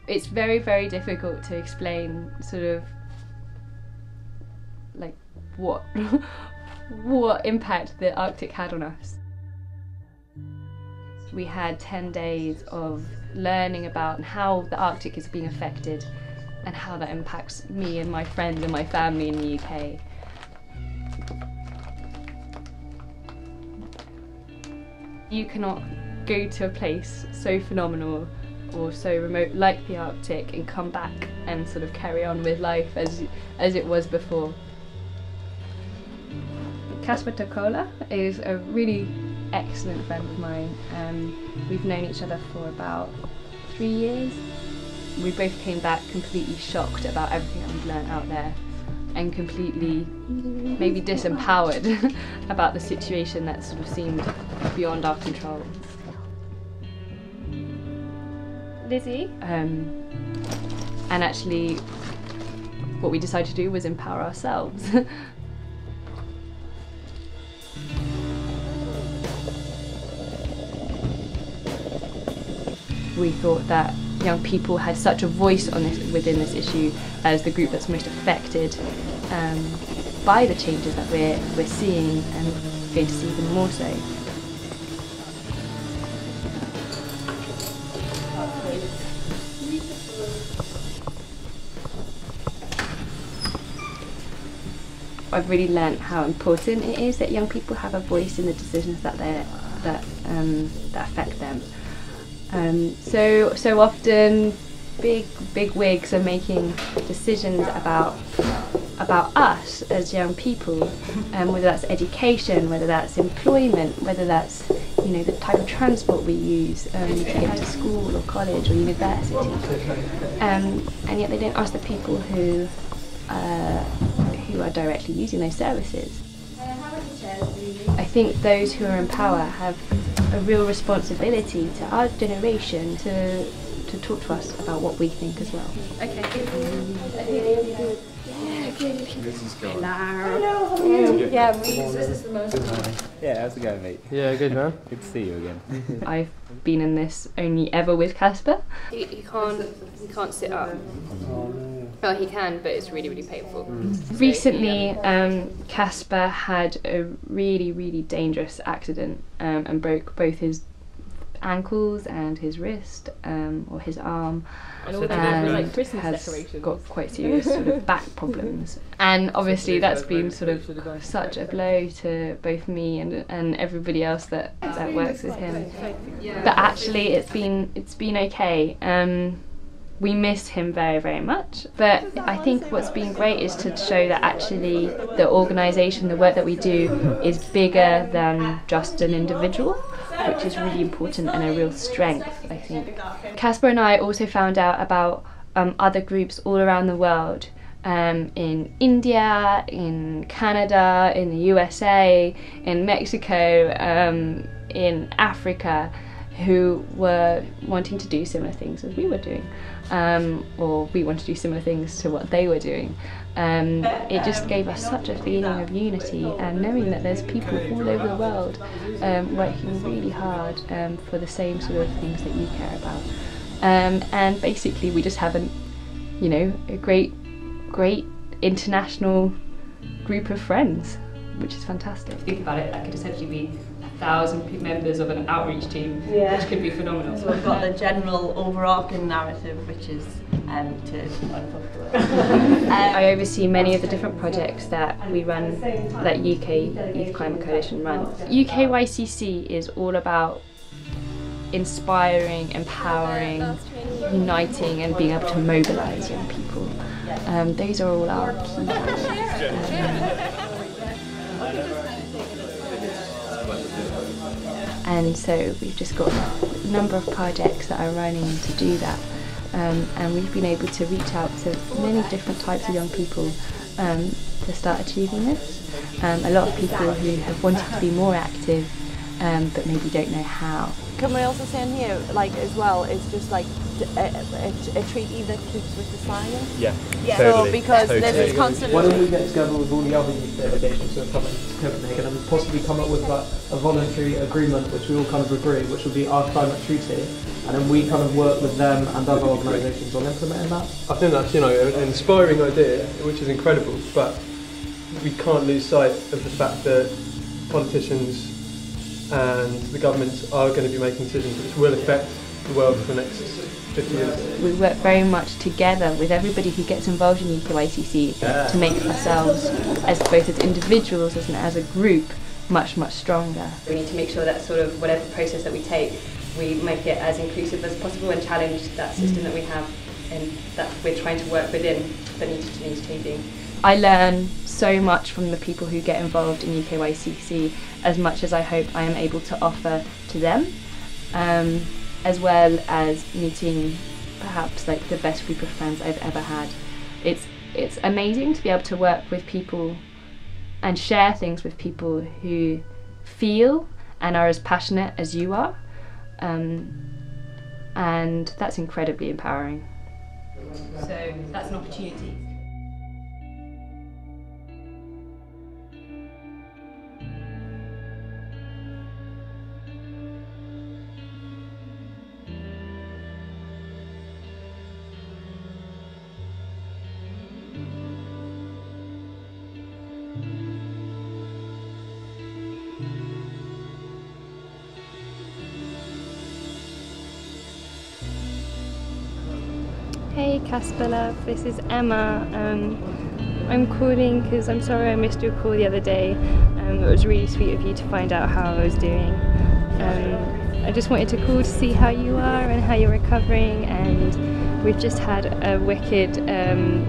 It's very, very difficult to explain sort of like what impact the Arctic had on us. We had 10 days of learning about how the Arctic is being affected and how that impacts me and my friends and my family in the UK. You cannot go to a place so phenomenal or so remote like the Arctic and come back and sort of carry on with life as it was before. Kasper Tokola is a really excellent friend of mine. We've known each other for about 3 years. We both came back completely shocked about everything that we'd learned out there and completely maybe disempowered about the situation that sort of seemed beyond our control. Lizzie. And actually what we decided to do was empower ourselves. We thought that young people had such a voice on this, within this issue as the group that's most affected by the changes that we're seeing and going to see even more so. I've really learnt how important it is that young people have a voice in the decisions that affect them. So often big wigs are making decisions about us as young people, whether that's education, whether that's employment, whether that's the type of transport we use to get to school or college or university, and yet they don't ask the people who are directly using those services. I think those who are in power have a real responsibility to our generation to talk to us about what we think as well. Okay. Hello. Yeah, this is the most. Yeah, how's it going, mate? Yeah, good, man. Good to see you again. I've been in this only ever with Kasper. He can't sit up. Well, he can, but it's really, really painful. Recently, Kasper had a really, really dangerous accident and broke both his ankles and his wrist or his arm, and has got quite serious sort of back problems. And obviously that's been sort of such a blow to both me and everybody else that works with him. But actually it's been okay. We miss him very, very much, but I think what's been great is to show that actually the organisation, the work that we do is bigger than just an individual, which is really important and a real strength, I think. Kasper and I also found out about other groups all around the world, in India, in Canada, in the USA, in Mexico, in Africa, who were wanting to do similar things as we were doing, or we wanted to do similar things to what they were doing. It just gave us such a feeling of unity, and knowing that there's people all over the world working really hard for the same sort of things that you care about. And basically we just have a great international group of friends, which is fantastic. Think about it, that could essentially be 1,000 members of an outreach team, which could be phenomenal. So we've got the general overarching narrative, which is to I oversee many of the different projects that we run, that UK Youth Climate Coalition runs. UKYCC is all about inspiring, empowering, uniting and being able to mobilise young people. Those are all our key goals. And so we've just got a number of projects that are running to do that, and we've been able to reach out to many different types of young people to start achieving this. A lot of people who have wanted to be more active but maybe don't know how. Can we also say in here, as well, it's just a treaty that keeps with the science? Yeah, So because there's this constant... Why don't we get together with all the other youth delegations who are coming to Copenhagen and possibly come up with a voluntary agreement which we all kind of agree, which will be our climate treaty, and then we kind of work with them and other organisations on implementing that. I think that's, an inspiring idea, which is incredible, but we can't lose sight of the fact that politicians and the governments are going to be making decisions which will affect the world for the next 50 years. We work very much together with everybody who gets involved in UKYCC to make ourselves, as both as individuals and as a group, much stronger. We need to make sure that sort of whatever process that we take, we make it as inclusive as possible and challenge that system that we have and that we're trying to work within that needs changing. I learn so much from the people who get involved in UKYCC, as much as I hope I am able to offer to them, as well as meeting perhaps like the best group of friends I've ever had. It's amazing to be able to work with people and share things with people who feel and are as passionate as you are, and that's incredibly empowering. So that's an opportunity. Hey Casper love, this is Emma. I'm calling because I'm sorry I missed your call the other day. It was really sweet of you to find out how I was doing. I just wanted to call to see how you are and how you're recovering, and we've just had a wicked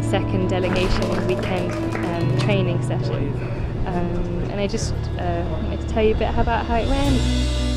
second delegation weekend training session, and I just wanted to tell you a bit about how it went.